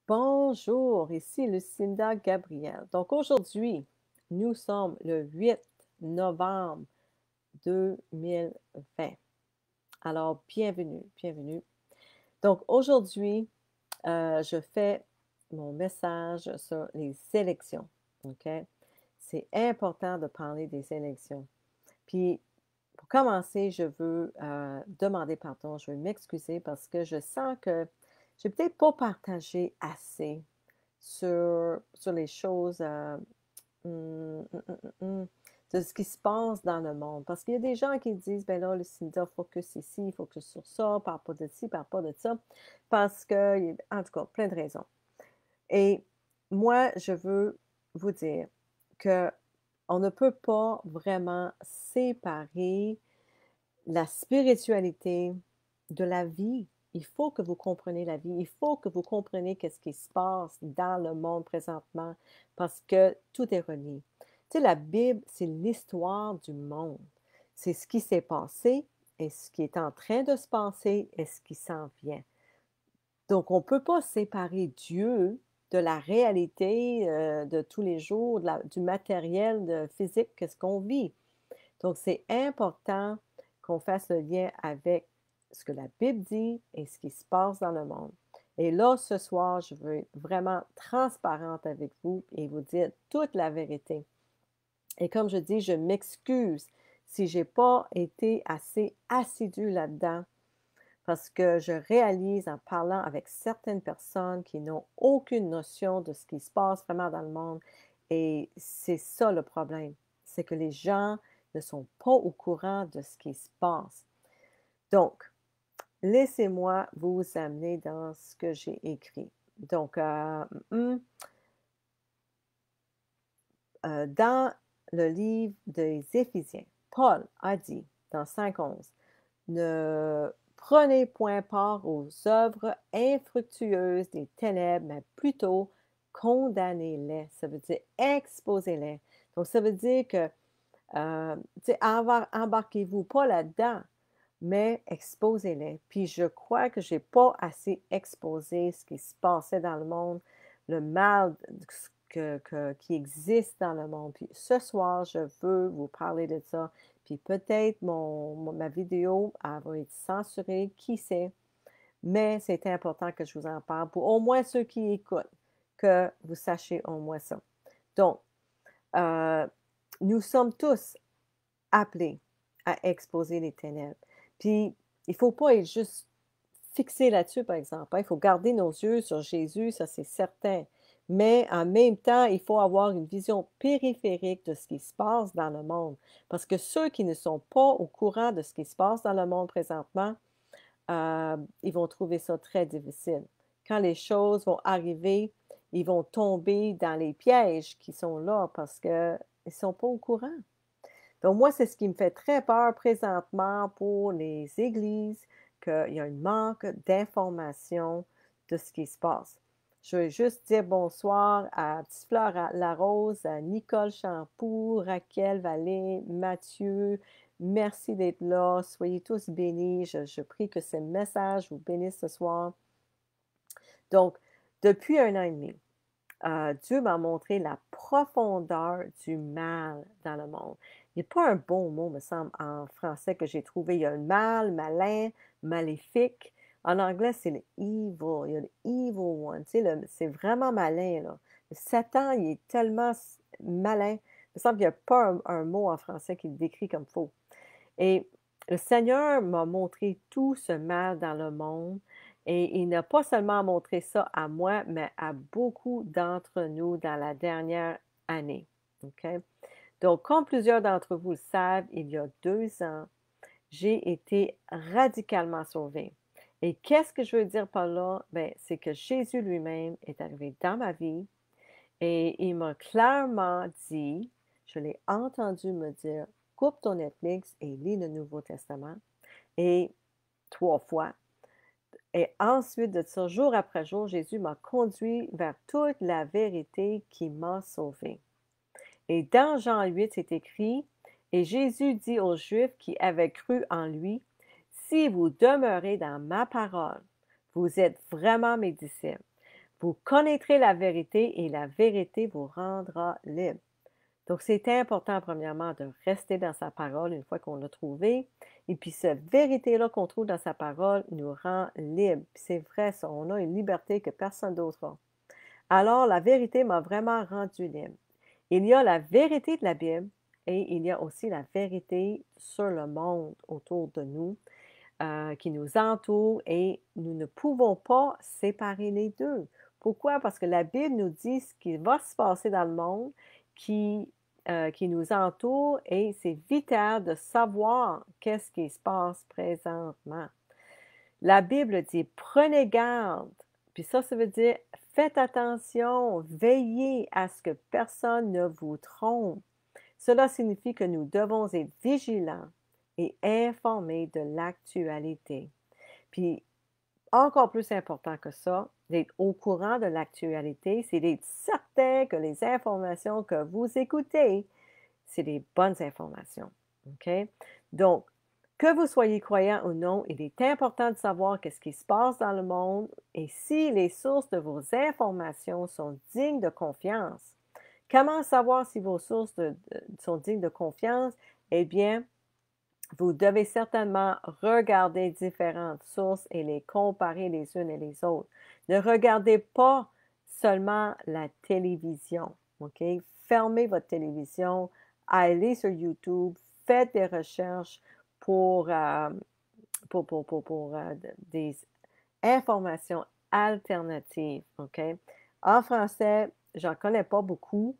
Bonjour, ici Lucinda Gabriel. Donc aujourd'hui, nous sommes le 8 novembre 2020. Alors, bienvenue, bienvenue. Donc aujourd'hui, je fais mon message sur les élections. OK? C'est important de parler des élections. Puis, pour commencer, je veux demander pardon, je veux m'excuser parce que je sens que j'ai peut-être pas partagé assez sur les choses, de ce qui se passe dans le monde. Parce qu'il y a des gens qui disent, ben là, Lucinda, focus ici, focus sur ça, parle pas de ci, parle pas de ça, parce que, en tout cas, plein de raisons. Et moi, je veux vous dire que on ne peut pas vraiment séparer la spiritualité de la vie. Il faut que vous compreniez la vie. Il faut que vous compreniez qu'est-ce qui se passe dans le monde présentement parce que tout est relié. Tu sais, la Bible, c'est l'histoire du monde. C'est ce qui s'est passé et ce qui est en train de se passer et ce qui s'en vient. Donc, on ne peut pas séparer Dieu de la réalité de tous les jours, du matériel physique, qu'est-ce qu'on vit. Donc, c'est important qu'on fasse le lien avec ce que la Bible dit et ce qui se passe dans le monde. Et là, ce soir, je veux être vraiment transparente avec vous et vous dire toute la vérité. Et comme je dis, je m'excuse si je n'ai pas été assez assidue là-dedans parce que je réalise en parlant avec certaines personnes qui n'ont aucune notion de ce qui se passe vraiment dans le monde. Et c'est ça le problème, c'est que les gens ne sont pas au courant de ce qui se passe. Donc, laissez-moi vous amener dans ce que j'ai écrit. Donc, dans le livre des Éphésiens, Paul a dit dans 5:11, ne prenez point part aux œuvres infructueuses des ténèbres, mais plutôt condamnez-les. Ça veut dire exposez-les. Donc, ça veut dire que, tu sais, embarquez-vous pas là-dedans, mais exposez-les. Puis je crois que j'ai pas assez exposé ce qui se passait dans le monde, le mal qui existe dans le monde. Puis ce soir, je veux vous parler de ça. Puis peut-être ma vidéo elle va être censurée, qui sait. Mais c'est important que je vous en parle pour au moins ceux qui écoutent, que vous sachiez au moins ça. Donc, euh, nous sommes tous appelés à exposer les ténèbres. Puis, il ne faut pas être juste fixé là-dessus, par exemple, hein. Il faut garder nos yeux sur Jésus, ça c'est certain. Mais en même temps, il faut avoir une vision périphérique de ce qui se passe dans le monde. Parce que ceux qui ne sont pas au courant de ce qui se passe dans le monde présentement, ils vont trouver ça très difficile. Quand les choses vont arriver, ils vont tomber dans les pièges qui sont là parce qu'ils ne sont pas au courant. Donc moi, c'est ce qui me fait très peur présentement pour les églises, qu'il y a un manque d'information de ce qui se passe. Je veux juste dire bonsoir à Petite Fleur à la Rose, à Nicole Champoux, Raquel Vallée, Mathieu. Merci d'être là. Soyez tous bénis. Je prie que ce message vous bénisse ce soir. Donc, depuis 1 an et demi, Dieu m'a montré la profondeur du mal dans le monde. Il n'y a pas un bon mot, me semble, en français que j'ai trouvé. Il y a le mal, malin, maléfique. En anglais, c'est le evil. Il y a le evil one. Tu sais, c'est vraiment malin, là. Satan, il est tellement malin. Il me semble qu'il n'y a pas un mot en français qui le décrit comme faux. Et le Seigneur m'a montré tout ce mal dans le monde et il n'a pas seulement montré ça à moi, mais à beaucoup d'entre nous dans la dernière année. OK? Donc, comme plusieurs d'entre vous le savent, il y a 2 ans, j'ai été radicalement sauvée. Et qu'est-ce que je veux dire par là? Ben, c'est que Jésus lui-même est arrivé dans ma vie et il m'a clairement dit, je l'ai entendu me dire, coupe ton Netflix et lis le Nouveau Testament. Et 3 fois. Et ensuite de ça, jour après jour, Jésus m'a conduit vers toute la vérité qui m'a sauvé. Et dans Jean 8, c'est écrit, et Jésus dit aux Juifs qui avaient cru en lui, si vous demeurez dans ma parole, vous êtes vraiment mes disciples. Vous connaîtrez la vérité et la vérité vous rendra libre. Donc, c'est important, premièrement, de rester dans sa parole une fois qu'on l'a trouvé. Et puis, cette vérité-là qu'on trouve dans sa parole nous rend libre. C'est vrai, ça, on a une liberté que personne d'autre a. Alors, la vérité m'a vraiment rendu libre. Il y a la vérité de la Bible et il y a aussi la vérité sur le monde autour de nous, qui nous entoure et nous ne pouvons pas séparer les deux. Pourquoi? Parce que la Bible nous dit ce qui va se passer dans le monde qui nous entoure et c'est vital de savoir qu'est-ce qui se passe présentement. La Bible dit prenez garde, puis ça veut dire faites attention, veillez à ce que personne ne vous trompe. Cela signifie que nous devons être vigilants et informés de l'actualité. Puis, encore plus important que ça, d'être au courant de l'actualité, c'est d'être certain que les informations que vous écoutez, c'est des bonnes informations. OK? Donc, que vous soyez croyant ou non, il est important de savoir qu'est-ce qui se passe dans le monde et si les sources de vos informations sont dignes de confiance. Comment savoir si vos sources sont dignes de confiance? Eh bien, vous devez certainement regarder différentes sources et les comparer les unes et les autres. Ne regardez pas seulement la télévision, OK? Fermez votre télévision, allez sur YouTube, faites des recherches pour, des informations alternatives, OK? En français, j'en connais pas beaucoup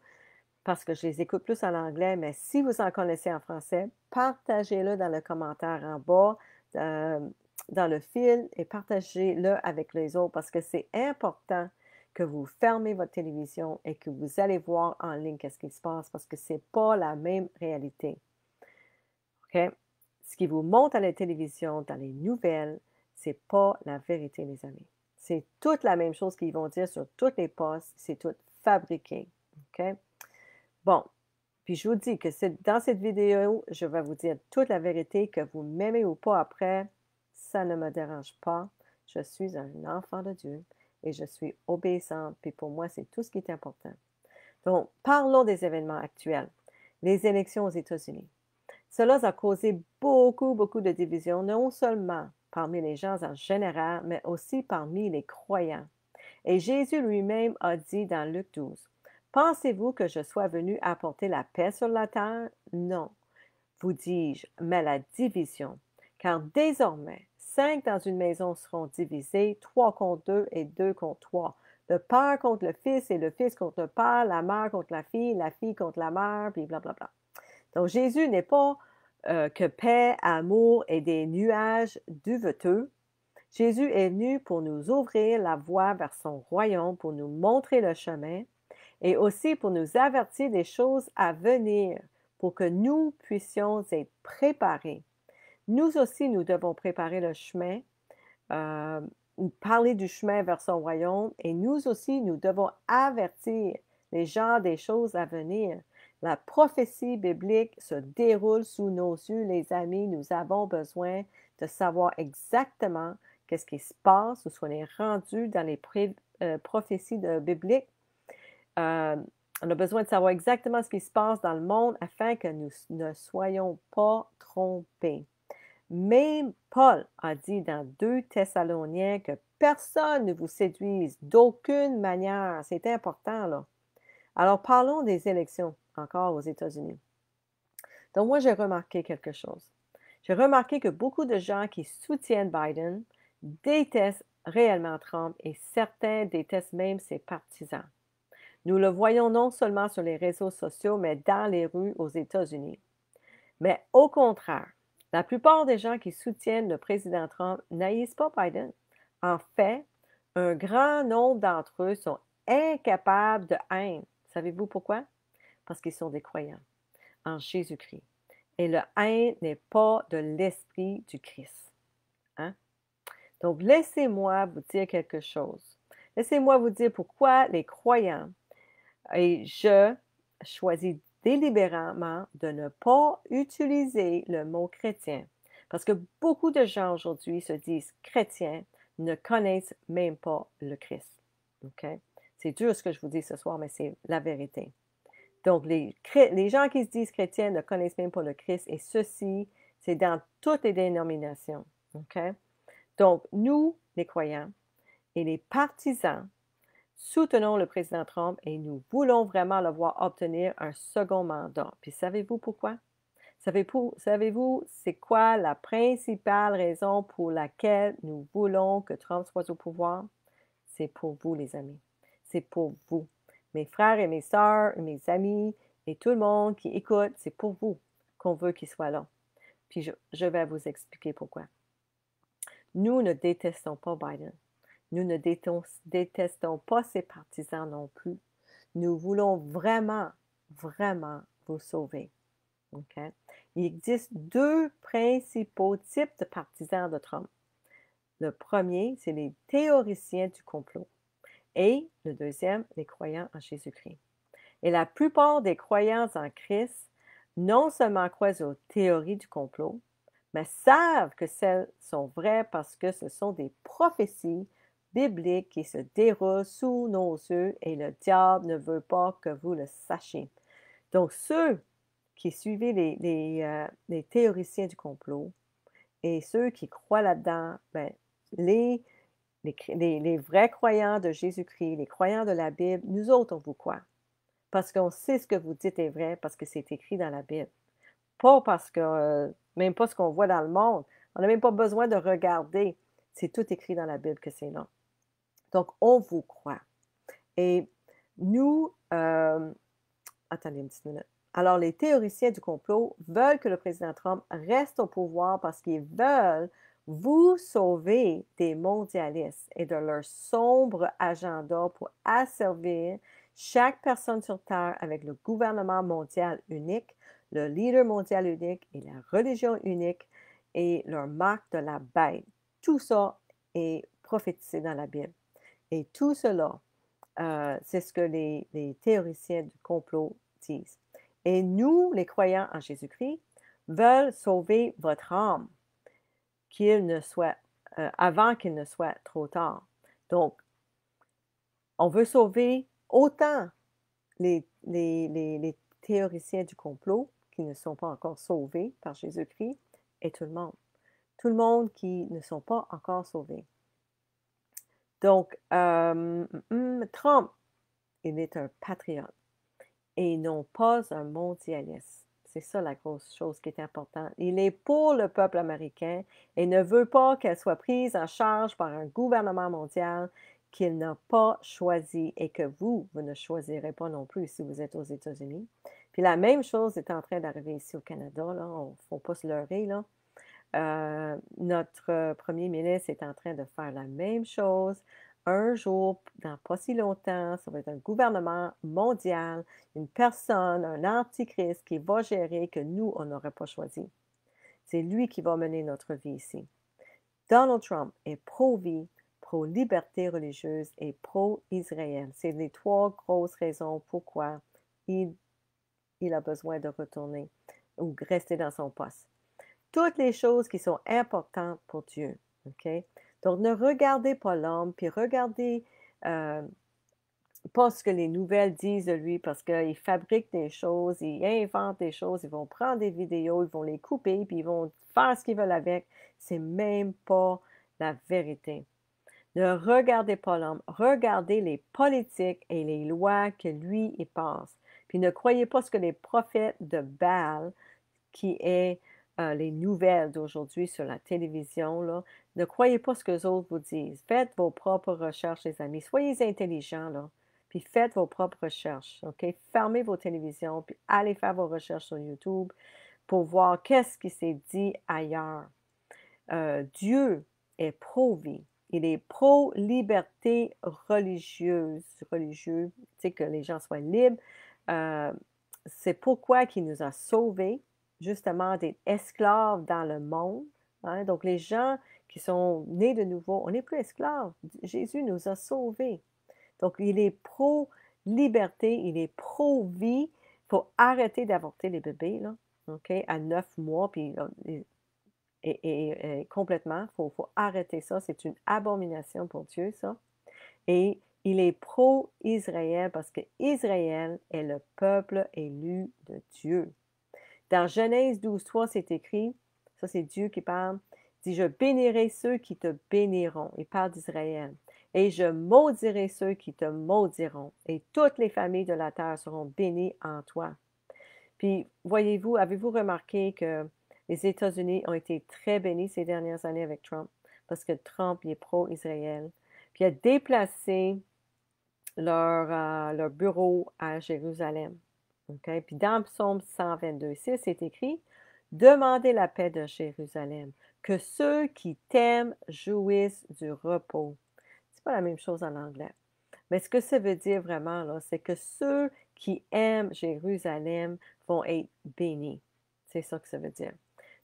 parce que je les écoute plus en anglais, mais si vous en connaissez en français, partagez-le dans le commentaire en bas, dans le fil et partagez-le avec les autres parce que c'est important que vous fermez votre télévision et que vous allez voir en ligne qu'est-ce qui se passe parce que c'est pas la même réalité. OK? Ce qui vous montre à la télévision, dans les nouvelles, c'est pas la vérité, les amis. C'est toute la même chose qu'ils vont dire sur toutes les postes, c'est tout fabriqué. OK? Bon, puis je vous dis que dans cette vidéo, je vais vous dire toute la vérité, que vous m'aimez ou pas après, ça ne me dérange pas. Je suis un enfant de Dieu et je suis obéissante, puis pour moi, c'est tout ce qui est important. Donc, parlons des événements actuels. Les élections aux États-Unis. Cela a causé beaucoup de divisions, non seulement parmi les gens en général, mais aussi parmi les croyants. Et Jésus lui-même a dit dans Luc 12, pensez-vous que je sois venu apporter la paix sur la terre? Non, vous dis-je, mais la division. Car désormais, 5 dans une maison seront divisés, 3 contre 2 et 2 contre 3. Le père contre le fils et le fils contre le père, la mère contre la fille contre la mère, puis blablabla. Donc Jésus n'est pas que paix, amour et des nuages duveteux. Jésus est venu pour nous ouvrir la voie vers son royaume, pour nous montrer le chemin et aussi pour nous avertir des choses à venir, pour que nous puissions être préparés. Nous aussi, nous devons préparer le chemin, ou parler du chemin vers son royaume, et nous aussi, nous devons avertir les gens des choses à venir. La prophétie biblique se déroule sous nos yeux, les amis. Nous avons besoin de savoir exactement qu'est-ce qui se passe, où on est rendu dans les prophéties bibliques. On a besoin de savoir exactement ce qui se passe dans le monde afin que nous ne soyons pas trompés. Même Paul a dit dans 2 Thessaloniciens que personne ne vous séduise d'aucune manière. C'est important, là. Alors, parlons des élections encore aux États-Unis. Donc, moi, j'ai remarqué quelque chose. J'ai remarqué que beaucoup de gens qui soutiennent Biden détestent réellement Trump et certains détestent même ses partisans. Nous le voyons non seulement sur les réseaux sociaux, mais dans les rues aux États-Unis. Mais au contraire, la plupart des gens qui soutiennent le président Trump n'haïssent pas Biden. En fait, un grand nombre d'entre eux sont incapables de haine. Savez-vous pourquoi? Parce qu'ils sont des croyants en Jésus-Christ. Et le haine n'est pas de l'esprit du Christ. Hein? Donc, laissez-moi vous dire quelque chose. Laissez-moi vous dire pourquoi les croyants, et je choisis délibérément de ne pas utiliser le mot chrétien. Parce que beaucoup de gens aujourd'hui se disent chrétiens, ne connaissent même pas le Christ. OK? C'est dur ce que je vous dis ce soir, mais c'est la vérité. Donc, les gens qui se disent chrétiens ne connaissent même pas le Christ et ceci, c'est dans toutes les dénominations. OK? Donc, nous, les croyants et les partisans, soutenons le président Trump et nous voulons vraiment le voir obtenir un second mandat. Puis savez-vous pourquoi? Savez-vous c'est quoi la principale raison pour laquelle nous voulons que Trump soit au pouvoir? C'est pour vous, les amis. C'est pour vous. Mes frères et mes sœurs, mes amis et tout le monde qui écoute, c'est pour vous qu'on veut qu'il soit là. Puis je vais vous expliquer pourquoi. Nous ne détestons pas Biden. Nous ne détestons pas ses partisans non plus. Nous voulons vraiment, vraiment vous sauver. OK? Il existe deux principaux types de partisans de Trump. Le premier, c'est les théoriciens du complot. Et le deuxième, les croyants en Jésus-Christ. Et la plupart des croyants en Christ non seulement croient aux théories du complot, mais savent que celles sont vraies parce que ce sont des prophéties bibliques qui se déroulent sous nos yeux et le diable ne veut pas que vous le sachiez. Donc, ceux qui suivent les théoriciens du complot et ceux qui croient là-dedans, ben, les, les vrais croyants de Jésus-Christ, les croyants de la Bible, nous autres, on vous croit. Parce qu'on sait ce que vous dites est vrai, parce que c'est écrit dans la Bible. Pas parce que, même pas ce qu'on voit dans le monde. On n'a même pas besoin de regarder. C'est tout écrit dans la Bible que c'est là. Donc, on vous croit. Et nous, attendez une petite minute. Alors, les théoriciens du complot veulent que le président Trump reste au pouvoir parce qu'ils veulent vous sauver des mondialistes et de leur sombre agenda pour asservir chaque personne sur Terre avec le gouvernement mondial unique, le leader mondial unique et la religion unique et leur marque de la bête. Tout ça est prophétisé dans la Bible. Et tout cela, c'est ce que les théoriciens du complot disent. Et nous, les croyants en Jésus-Christ, veulent sauver votre âme avant qu'il ne soit trop tard. Donc, on veut sauver autant les théoriciens du complot qui ne sont pas encore sauvés par Jésus-Christ et tout le monde. Tout le monde qui ne sont pas encore sauvés. Donc, Trump, il est un patriote et non pas un mondialiste. C'est ça la grosse chose qui est importante. Il est pour le peuple américain et ne veut pas qu'elle soit prise en charge par un gouvernement mondial qu'il n'a pas choisi et que vous ne choisirez pas non plus si vous êtes aux États-Unis. Puis la même chose est en train d'arriver ici au Canada. Il ne faut pas se leurrer. Là. Notre premier ministre est en train de faire la même chose. Un jour, dans pas si longtemps, ça va être un gouvernement mondial, une personne, un antichrist qui va gérer que nous, on n'aurait pas choisi. C'est lui qui va mener notre vie ici. Donald Trump est pro-vie, pro-liberté religieuse et pro-Israël. C'est les trois grosses raisons pourquoi il a besoin de retourner ou rester dans son poste. Toutes les choses qui sont importantes pour Dieu. OK? Donc, ne regardez pas l'homme, puis regardez pas ce que les nouvelles disent de lui, parce qu'ils fabriquent des choses, ils inventent des choses, ils vont prendre des vidéos, ils vont les couper, puis ils vont faire ce qu'ils veulent avec. C'est même pas la vérité. Ne regardez pas l'homme, regardez les politiques et les lois que lui, il passe. Puis ne croyez pas ce que les prophètes de Baal, qui est les nouvelles d'aujourd'hui sur la télévision, là. Ne croyez pas ce que les autres vous disent. Faites vos propres recherches, les amis. Soyez intelligents, là. Puis faites vos propres recherches, OK? Fermez vos télévisions, puis allez faire vos recherches sur YouTube pour voir qu'est-ce qui s'est dit ailleurs. Dieu est pro-vie. Il est pro-liberté religieux, tu sais, que les gens soient libres. C'est pourquoi il nous a sauvés, justement, d'être esclaves dans le monde. Hein? Donc, les gens qui sont nés de nouveau, on n'est plus esclaves. Jésus nous a sauvés. Donc, il est pro-liberté, il est pro-vie. Il faut arrêter d'avorter les bébés, là, OK, à 9 mois, puis complètement, il faut arrêter ça. C'est une abomination pour Dieu, ça. Et Il est pro-Israël parce que Israël est le peuple élu de Dieu. Dans Genèse 12:3, c'est écrit, ça c'est Dieu qui parle, dit, je bénirai ceux qui te béniront. Il parle d'Israël. Et je maudirai ceux qui te maudiront. Et toutes les familles de la terre seront bénies en toi. Puis, voyez-vous, avez-vous remarqué que les États-Unis ont été très bénis ces dernières années avec Trump? Parce que Trump, il est pro-Israël. Puis, il a déplacé leur bureau à Jérusalem. Okay? Puis dans Psaume 122:6, c'est écrit, demandez la paix de Jérusalem, que ceux qui t'aiment jouissent du repos. C'est pas la même chose en anglais. Mais ce que ça veut dire vraiment, là, c'est que ceux qui aiment Jérusalem vont être bénis. C'est ça que ça veut dire.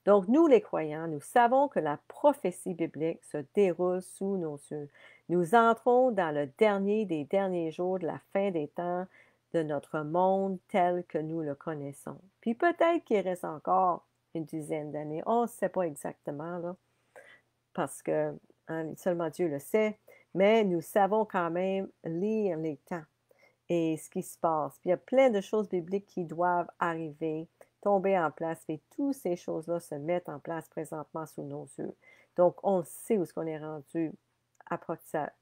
Donc, nous, les croyants, nous savons que la prophétie biblique se déroule sous nos yeux. Nous entrons dans le dernier des derniers jours de la fin des temps de notre monde tel que nous le connaissons. Puis peut-être qu'il reste encore une dizaine d'années. On ne sait pas exactement, là, parce que seulement Dieu le sait, mais nous savons quand même lire les temps et ce qui se passe. Puis il y a plein de choses bibliques qui doivent arriver, tomber en place, et toutes ces choses-là se mettent en place présentement sous nos yeux. Donc, on sait où est-ce qu'on est rendu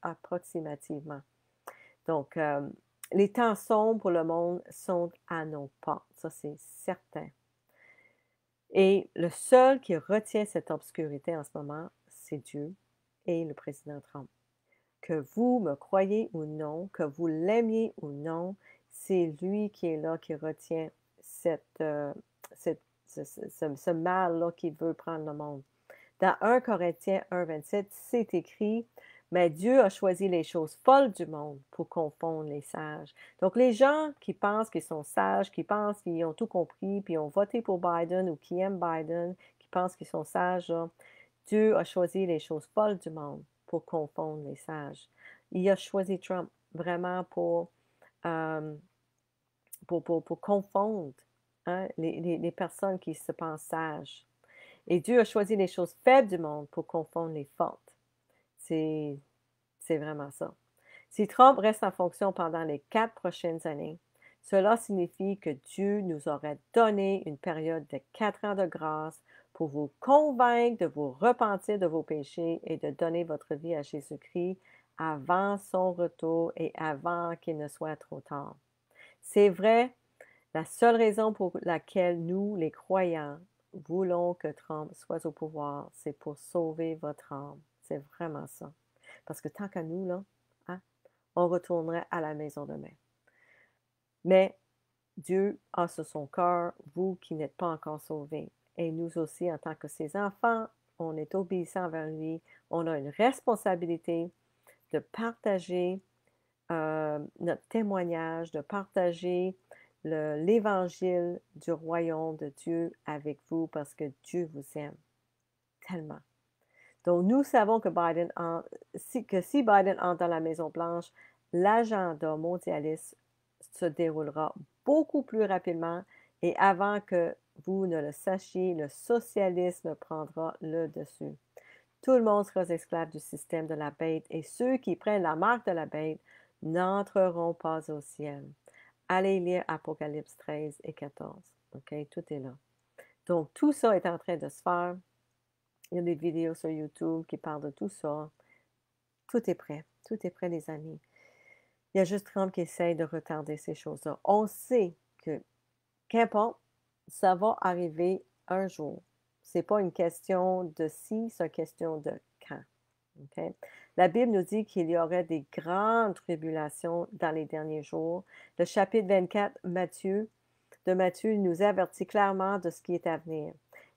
approximativement. Donc, les temps sombres pour le monde sont à nos portes, ça c'est certain. Et le seul qui retient cette obscurité en ce moment, c'est Dieu et le président Trump. Que vous me croyez ou non, que vous l'aimiez ou non, c'est lui qui est là, qui retient ce mal-là qui veut prendre le monde. Dans 1 Corinthiens 1:27, c'est écrit, mais Dieu a choisi les choses folles du monde pour confondre les sages. Donc, les gens qui pensent qu'ils sont sages, qui pensent qu'ils ont tout compris, puis ont voté pour Biden ou qui aiment Biden, qui pensent qu'ils sont sages, là, Dieu a choisi les choses folles du monde pour confondre les sages. Il a choisi Trump vraiment euh, pour confondre les personnes qui se pensent sages. Et Dieu a choisi les choses faibles du monde pour confondre les fortes. C'est vraiment ça. Si Trump reste en fonction pendant les 4 prochaines années, cela signifie que Dieu nous aurait donné une période de 4 ans de grâce pour vous convaincre de vous repentir de vos péchés et de donner votre vie à Jésus-Christ avant son retour et avant qu'il ne soit trop tard. C'est vrai, la seule raison pour laquelle nous, les croyants, voulons que Trump soit au pouvoir, c'est pour sauver votre âme. C'est vraiment ça. Parce que tant qu'à nous, là, hein, on retournerait à la maison demain. Mais Dieu a sur son cœur, vous qui n'êtes pas encore sauvés. Et nous aussi, en tant que ses enfants, on est obéissants envers lui. On a une responsabilité de partager notre témoignage, de partager l'évangile du royaume de Dieu avec vous parce que Dieu vous aime tellement. Donc, nous savons que si Biden entre dans la Maison-Blanche, l'agenda mondialiste se déroulera beaucoup plus rapidement et avant que vous ne le sachiez, le socialisme prendra le dessus. Tout le monde sera esclave du système de la bête et ceux qui prennent la marque de la bête n'entreront pas au ciel. Allez lire Apocalypse 13 et 14. OK? Tout est là. Donc, tout ça est en train de se faire. Il y a des vidéos sur YouTube qui parlent de tout ça. Tout est prêt. Tout est prêt, les amis. Il y a juste Trump qui essaye de retarder ces choses-là. On sait que, qu'importe, ça va arriver un jour. Ce n'est pas une question de si, c'est une question de quand. Okay? La Bible nous dit qu'il y aurait des grandes tribulations dans les derniers jours. Le chapitre 24 de Matthieu nous avertit clairement de ce qui est à venir.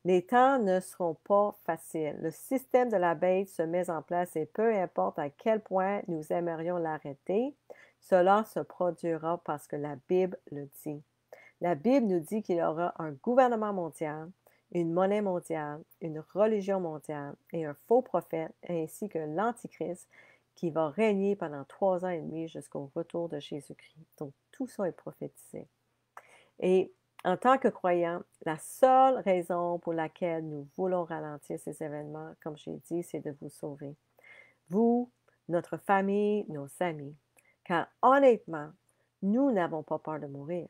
Les temps ne seront pas faciles. Le système de la bête se met en place et peu importe à quel point nous aimerions l'arrêter, cela se produira parce que la Bible le dit. La Bible nous dit qu'il y aura un gouvernement mondial, une monnaie mondiale, une religion mondiale et un faux prophète, ainsi que l'Antichrist qui va régner pendant 3 ans et demi jusqu'au retour de Jésus-Christ. Donc, tout ça est prophétisé. Et en tant que croyants, la seule raison pour laquelle nous voulons ralentir ces événements, comme j'ai dit, c'est de vous sauver. Vous, notre famille, nos amis. Car honnêtement, nous n'avons pas peur de mourir.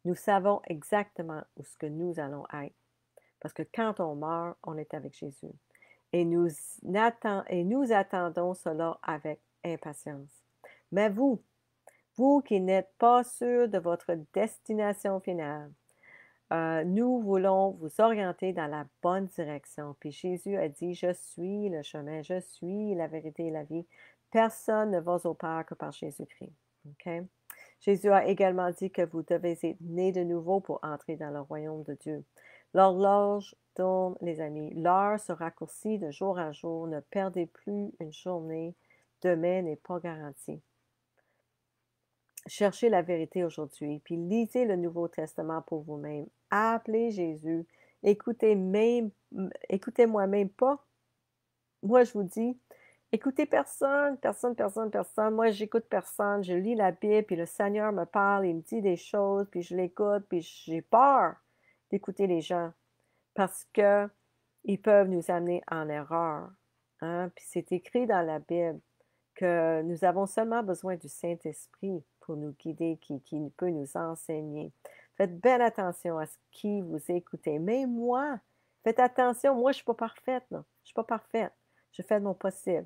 Nous savons exactement où ce que nous allons être. Parce que quand on meurt, on est avec Jésus. Et nous attendons cela avec impatience. Mais vous qui n'êtes pas sûr de votre destination finale, nous voulons vous orienter dans la bonne direction. Puis Jésus a dit, je suis le chemin, je suis la vérité et la vie. Personne ne va au Père que par Jésus-Christ. OK? Jésus a également dit que vous devez être nés de nouveau pour entrer dans le royaume de Dieu. L'horloge tourne, les amis. L'heure se raccourcit de jour en jour. Ne perdez plus une journée. Demain n'est pas garanti. Cherchez la vérité aujourd'hui, puis lisez le Nouveau Testament pour vous-même. Appelez Jésus. Écoutez-moi même pas. Moi, je vous dis, écoutez personne. Moi, j'écoute personne. Je lis la Bible, puis le Seigneur me parle, il me dit des choses, puis je l'écoute, puis j'ai peur d'écouter les gens parce que ils peuvent nous amener en erreur. Hein? Puis c'est écrit dans la Bible que nous avons seulement besoin du Saint-Esprit pour nous guider, qui peut nous enseigner. Faites bien attention à ce qui vous écoutez. Même moi, faites attention. Moi, je ne suis pas parfaite. Là. Je ne suis pas parfaite. Je fais de mon possible.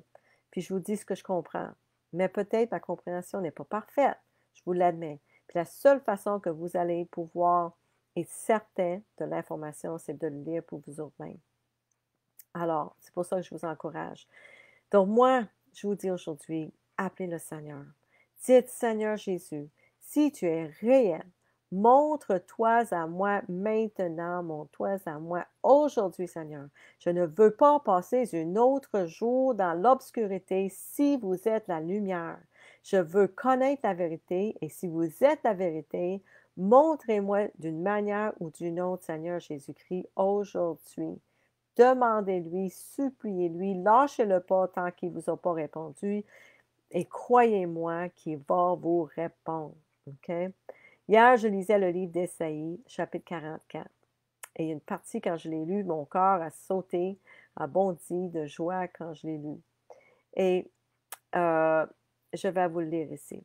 Puis je vous dis ce que je comprends. Mais peut-être ma compréhension n'est pas parfaite. Je vous l'admets. Puis la seule façon que vous allez pouvoir être certain de l'information, c'est de le lire pour vous autres-mêmes. Alors, c'est pour ça que je vous encourage. Donc moi, je vous dis aujourd'hui, appelez le Seigneur. Dites, Seigneur Jésus, si tu es réel, montre-toi à moi maintenant, montre-toi à moi aujourd'hui, Seigneur. Je ne veux pas passer un autre jour dans l'obscurité si vous êtes la lumière. Je veux connaître la vérité et si vous êtes la vérité, montrez-moi d'une manière ou d'une autre, Seigneur Jésus-Christ, aujourd'hui. Demandez-lui, suppliez-lui, lâchez-le pas tant qu'il ne vous a pas répondu et croyez-moi qu'il va vous répondre. OK? Hier, je lisais le livre d'Ésaïe, chapitre 44. Et il y a une partie, quand je l'ai lu, mon cœur a sauté, a bondi de joie quand je l'ai lu. Et je vais vous le lire ici.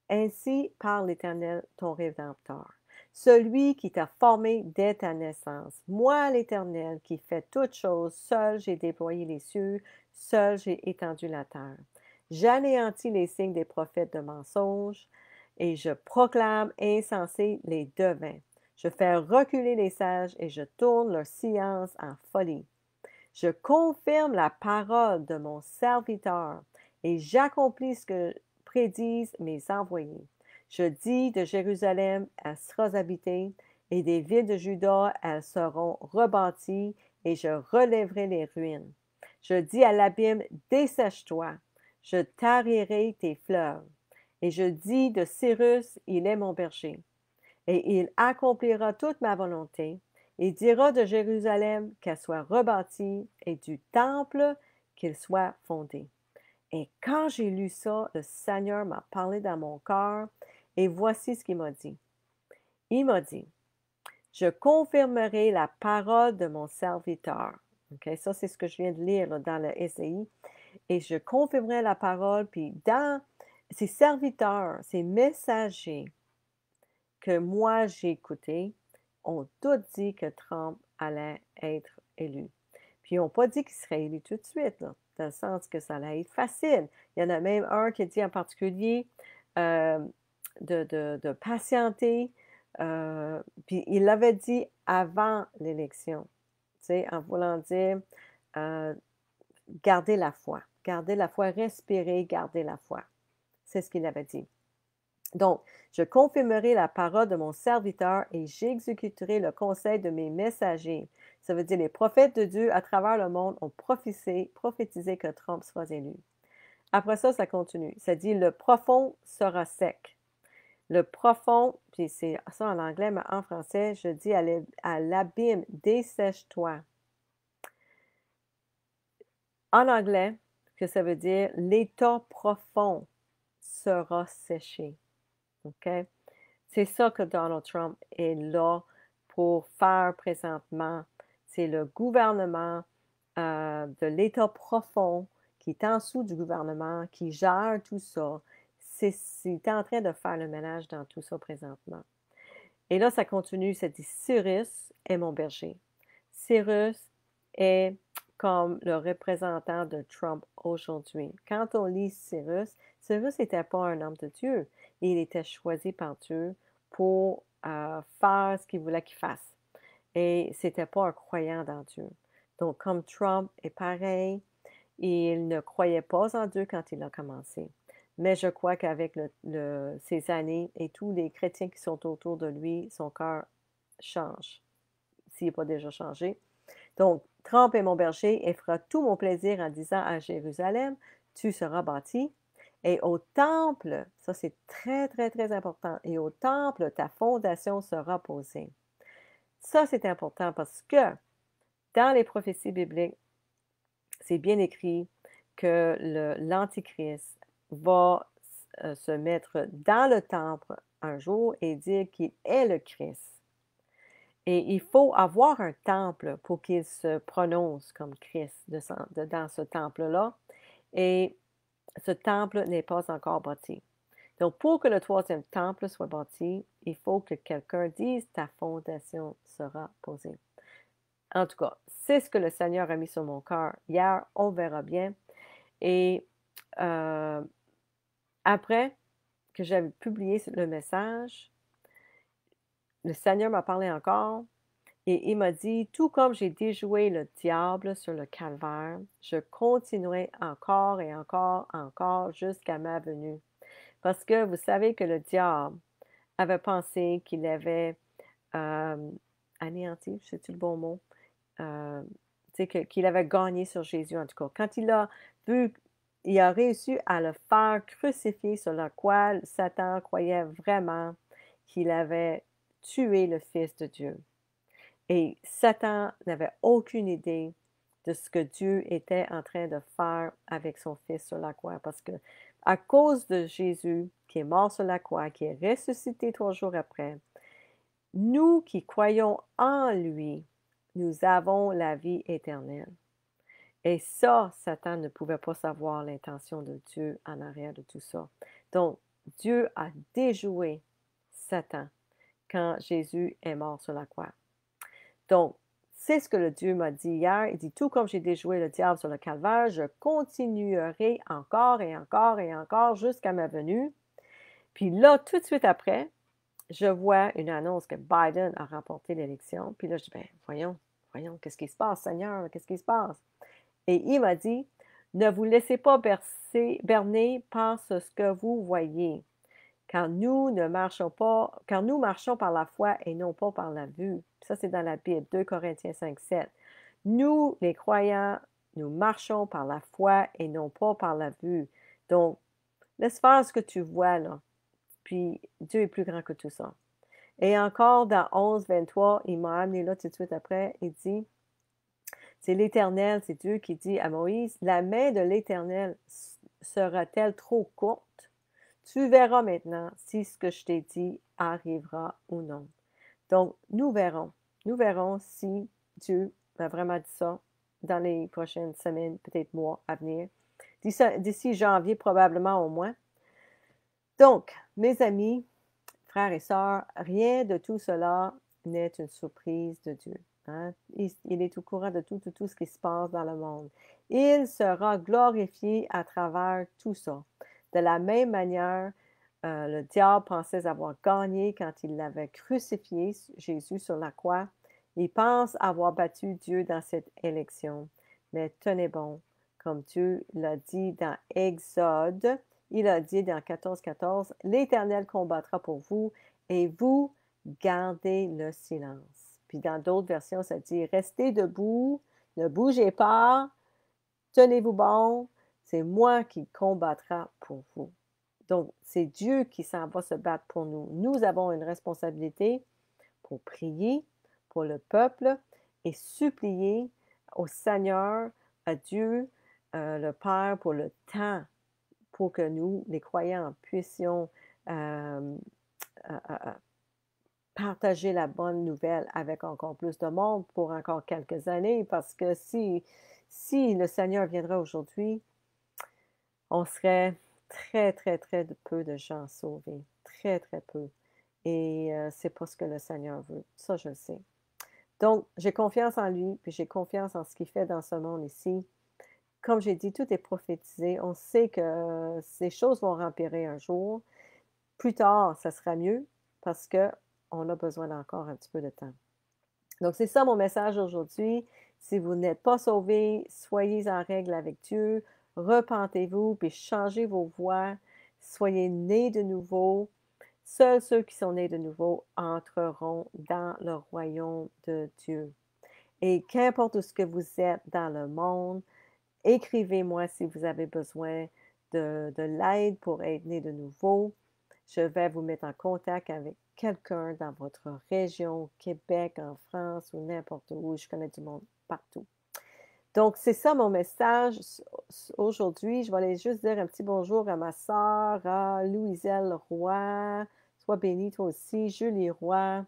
Ainsi parle l'Éternel, ton Rédempteur, celui qui t'a formé dès ta naissance. Moi, l'Éternel, qui fais toutes choses, seul j'ai déployé les cieux, seul j'ai étendu la terre. J'anéantis les signes des prophètes de mensonges, et je proclame insensés les devins. Je fais reculer les sages, et je tourne leur science en folie. Je confirme la parole de mon serviteur, et j'accomplis ce que prédisent mes envoyés. Je dis de Jérusalem, elle sera habitée, et des villes de Juda, elles seront rebâties, et je relèverai les ruines. Je dis à l'abîme, dessèche-toi, je tarirai tes fleuves. Et je dis de Cyrus, il est mon berger, et il accomplira toute ma volonté. Il dira de Jérusalem qu'elle soit rebâtie, et du temple qu'il soit fondé. Et quand j'ai lu ça, le Seigneur m'a parlé dans mon cœur, et voici ce qu'il m'a dit. Il m'a dit, je confirmerai la parole de mon serviteur. Okay? Ça, c'est ce que je viens de lire là, dans le Ésaïe. Et je confirmerai la parole, puis dans ces serviteurs, ces messagers que moi j'ai écoutés, ont tous dit que Trump allait être élu. Puis ils n'ont pas dit qu'il serait élu tout de suite, là, dans le sens que ça allait être facile. Il y en a même un qui a dit en particulier euh, de patienter, puis il l'avait dit avant l'élection, tu sais, en voulant dire euh, garder la foi, respirer, garder la foi. C'est ce qu'il avait dit. Donc, je confirmerai la parole de mon serviteur et j'exécuterai le conseil de mes messagers. Ça veut dire les prophètes de Dieu à travers le monde ont prophétisé que Trump soit élu. Après ça, ça continue. Ça dit le profond sera sec. Le profond, puis c'est ça en anglais, mais en français, je dis à l'abîme, dessèche-toi. En anglais, que ça veut dire l'état profond sera séché. OK? C'est ça que Donald Trump est là pour faire présentement. C'est le gouvernement de l'État profond qui est en dessous du gouvernement, qui gère tout ça. il est en train de faire le ménage dans tout ça présentement. Et là, ça continue, ça dit Cyrus est mon berger. Cyrus est comme le représentant de Trump aujourd'hui. Quand on lit Cyrus, Cyrus n'était pas un homme de Dieu. Il était choisi par Dieu pour faire ce qu'il voulait qu'il fasse. Et c'était pas un croyant dans Dieu. Donc, comme Trump est pareil, il ne croyait pas en Dieu quand il a commencé. Mais je crois qu'avec ces années et tous les chrétiens qui sont autour de lui, son cœur change, s'il n'est pas déjà changé. Donc, Trump est mon berger et fera tout mon plaisir en disant à Jérusalem, tu seras bâti. Et au temple, ça c'est très, très, très important, et au temple, ta fondation sera posée. Ça, c'est important parce que dans les prophéties bibliques, c'est bien écrit que l'Antichrist va se mettre dans le temple un jour et dire qu'il est le Christ. Et il faut avoir un temple pour qu'il se prononce comme Christ dans ce temple-là. Et ce temple n'est pas encore bâti. Donc, pour que le troisième temple soit bâti, il faut que quelqu'un dise ta fondation sera posée. En tout cas, c'est ce que le Seigneur a mis sur mon cœur hier. On verra bien. Et après que j'avais publié le message, le Seigneur m'a parlé encore et il m'a dit, tout comme j'ai déjoué le diable sur le calvaire, je continuerai encore et encore, encore jusqu'à ma venue. Parce que vous savez que le diable avait pensé qu'il avait anéanti, c'est-tu le bon mot? Qu'il avait gagné sur Jésus, en tout cas. Quand il a vu, il a réussi à le faire crucifier sur la croix, Satan croyait vraiment qu'il avait tué le Fils de Dieu. Et Satan n'avait aucune idée de ce que Dieu était en train de faire avec son Fils sur la croix. Parce que à cause de Jésus, qui est mort sur la croix, qui est ressuscité 3 jours après, nous qui croyons en lui, nous avons la vie éternelle. Et ça, Satan ne pouvait pas savoir l'intention de Dieu en arrière de tout ça. Donc, Dieu a déjoué Satan quand Jésus est mort sur la croix. Donc, c'est ce que le Dieu m'a dit hier. Il dit, tout comme j'ai déjoué le diable sur le calvaire, je continuerai encore et encore et encore jusqu'à ma venue. Puis là, tout de suite après, je vois une annonce que Biden a remporté l'élection. Puis là, je dis, ben voyons, qu'est-ce qui se passe, Seigneur? Qu'est-ce qui se passe? Et il m'a dit, ne vous laissez pas berner par ce que vous voyez, car nous marchons par la foi et non pas par la vue. Ça, c'est dans la Bible, 2 Corinthiens 5, 7. Nous, les croyants, nous marchons par la foi et non pas par la vue. Donc, laisse faire ce que tu vois, là. Puis, Dieu est plus grand que tout ça. Et encore, dans 11, 23, il m'a amené là tout de suite après, il dit, c'est l'Éternel, c'est Dieu qui dit à Moïse, la main de l'Éternel sera-t-elle trop courte? Tu verras maintenant si ce que je t'ai dit arrivera ou non. Donc, nous verrons. Nous verrons si Dieu a vraiment dit ça dans les prochaines semaines, peut-être mois à venir. D'ici janvier, probablement au moins. Donc, mes amis, frères et sœurs, rien de tout cela n'est une surprise de Dieu. Hein? Il est au courant de tout ce qui se passe dans le monde. Il sera glorifié à travers tout ça. De la même manière, le diable pensait avoir gagné quand il l'avait crucifié, Jésus, sur la croix. Il pense avoir battu Dieu dans cette élection. Mais tenez bon, comme Dieu l'a dit dans Exode, il a dit dans 14, 14, l'Éternel combattra pour vous et vous gardez le silence. Puis dans d'autres versions, ça dit, restez debout, ne bougez pas, tenez-vous bon, c'est moi qui combattra pour vous. Donc, c'est Dieu qui s'en va se battre pour nous. Nous avons une responsabilité pour prier pour le peuple et supplier au Seigneur, à Dieu, le Père, pour le temps, pour que nous, les croyants, puissions partager la bonne nouvelle avec encore plus de monde pour encore quelques années, parce que si le Seigneur viendra aujourd'hui, on serait très, très, très peu de gens sauvés. Très, très peu. Et c'est pas ce que le Seigneur veut. Ça, je le sais. Donc, j'ai confiance en lui, puis j'ai confiance en ce qu'il fait dans ce monde ici. Comme j'ai dit, tout est prophétisé. On sait que ces choses vont empirer un jour. Plus tard, ça sera mieux parce qu'on a besoin d'encore un petit peu de temps. Donc, c'est ça mon message aujourd'hui. Si vous n'êtes pas sauvés, soyez en règle avec Dieu, repentez-vous, puis changez vos voies, soyez nés de nouveau. Seuls ceux qui sont nés de nouveau entreront dans le royaume de Dieu. Et qu'importe où ce que vous êtes dans le monde, écrivez-moi si vous avez besoin de l'aide pour être né de nouveau. Je vais vous mettre en contact avec quelqu'un dans votre région, au Québec, en France ou n'importe où. Je connais du monde partout. Donc, c'est ça mon message aujourd'hui. Je vais aller juste dire un petit bonjour à ma sœur, à Louiselle Roy. Sois bénie toi aussi, Julie Roy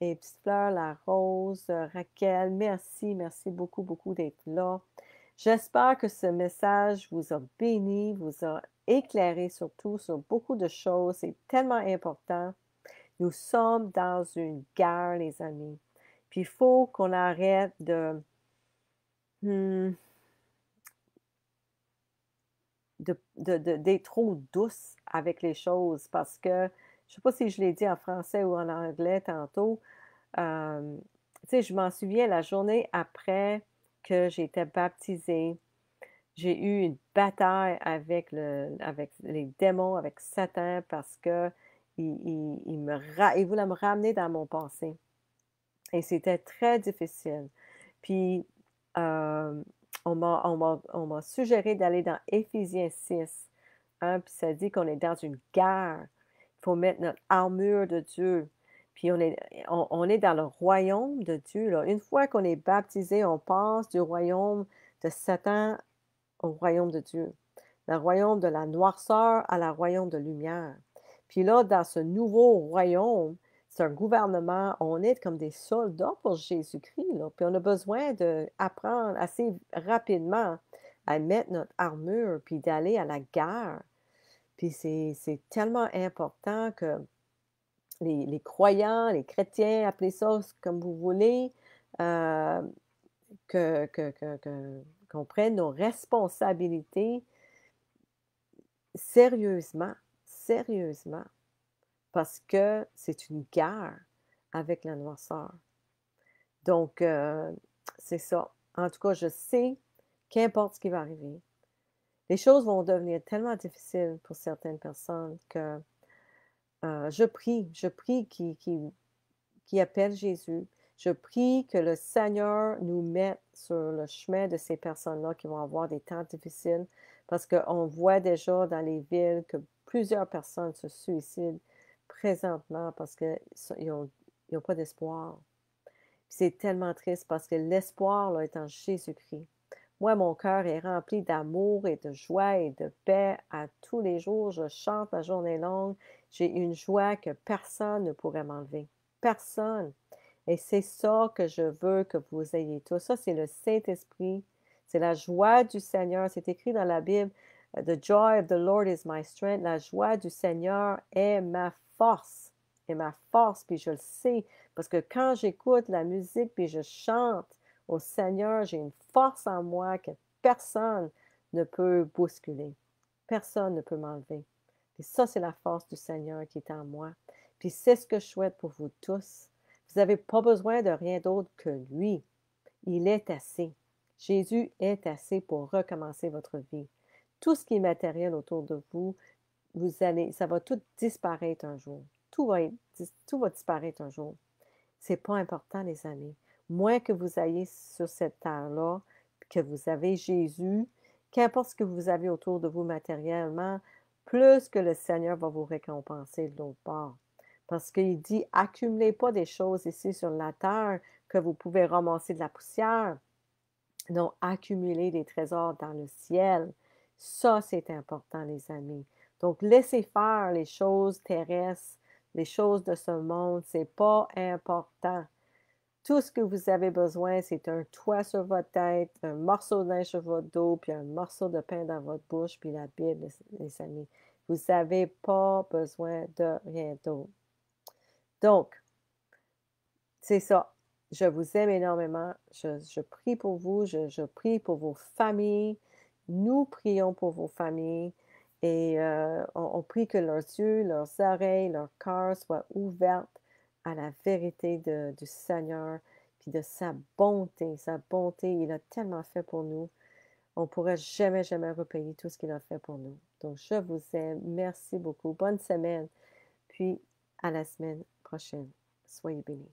et Petite Fleur La Rose, Raquel. Merci, merci beaucoup, beaucoup d'être là. J'espère que ce message vous a béni, vous a éclairé surtout sur beaucoup de choses. C'est tellement important. Nous sommes dans une guerre, les amis. Puis il faut qu'on arrête hmm, d'être trop douce avec les choses parce que, je ne sais pas si je l'ai dit en français ou en anglais tantôt, tu sais, je m'en souviens la journée après que j'ai été baptisée, j'ai eu une bataille avec les démons, avec Satan, parce que il voulait me ramener dans mon passé. Et c'était très difficile. Puis, euh, on m'a suggéré d'aller dans Éphésiens 6, hein, puis ça dit qu'on est dans une guerre. Il faut mettre notre armure de Dieu. Puis on est dans le royaume de Dieu, là. Une fois qu'on est baptisé, on passe du royaume de Satan au royaume de Dieu, le royaume de la noirceur à la royaume de lumière. Puis là, dans ce nouveau royaume, c'est un gouvernement, on est comme des soldats pour Jésus-Christ, là. Puis on a besoin d'apprendre assez rapidement à mettre notre armure, puis d'aller à la guerre. Puis c'est tellement important que les croyants, les chrétiens, appelez ça comme vous voulez, euh, qu'on prenne nos responsabilités sérieusement, sérieusement, parce que c'est une guerre avec la noirceur. Donc, c'est ça. En tout cas, je sais qu'importe ce qui va arriver, les choses vont devenir tellement difficiles pour certaines personnes que je prie qui appelle Jésus. Je prie que le Seigneur nous mette sur le chemin de ces personnes-là qui vont avoir des temps difficiles parce qu'on voit déjà dans les villes que plusieurs personnes se suicident présentement parce qu'ils n'ont pas d'espoir. C'est tellement triste parce que l'espoir là, est en Jésus-Christ. Moi, mon cœur est rempli d'amour et de joie et de paix à tous les jours. Je chante la journée longue. J'ai une joie que personne ne pourrait m'enlever. Personne. Et c'est ça que je veux que vous ayez tous. Ça, c'est le Saint-Esprit. C'est la joie du Seigneur. C'est écrit dans la Bible. The joy of the Lord is my strength. La joie du Seigneur est ma force. Et ma force, puis je le sais. Parce que quand j'écoute la musique, puis je chante au Seigneur, j'ai une force en moi que personne ne peut bousculer. Personne ne peut m'enlever. Et ça, c'est la force du Seigneur qui est en moi. Puis c'est ce que je souhaite pour vous tous. Vous n'avez pas besoin de rien d'autre que lui. Il est assez. Jésus est assez pour recommencer votre vie. Tout ce qui est matériel autour de vous, ça va tout disparaître un jour. Tout va disparaître un jour. C'est pas important, les amis. Moins que vous ayez sur cette terre-là, que vous avez Jésus, qu'importe ce que vous avez autour de vous matériellement, plus que le Seigneur va vous récompenser de l'autre part. Parce qu'il dit, accumulez pas des choses ici sur la terre que vous pouvez ramasser de la poussière. Non, accumuler des trésors dans le ciel. Ça, c'est important, les amis. Donc, laissez faire les choses terrestres, les choses de ce monde. C'est pas important. Tout ce que vous avez besoin, c'est un toit sur votre tête, un morceau de linge sur votre dos, puis un morceau de pain dans votre bouche, puis la Bible, les amis. Vous n'avez pas besoin de rien d'autre. Donc, c'est ça. Je vous aime énormément. Je prie pour vous. Je prie pour vos familles. Nous prions pour vos familles. Et on prie que leurs yeux, leurs oreilles, leur cœur soient ouverts à la vérité du Seigneur, puis de sa bonté. Sa bonté, il a tellement fait pour nous. On ne pourrait jamais, jamais repayer tout ce qu'il a fait pour nous. Donc, je vous aime. Merci beaucoup. Bonne semaine. Puis, à la semaine prochaine. Soyez bénis.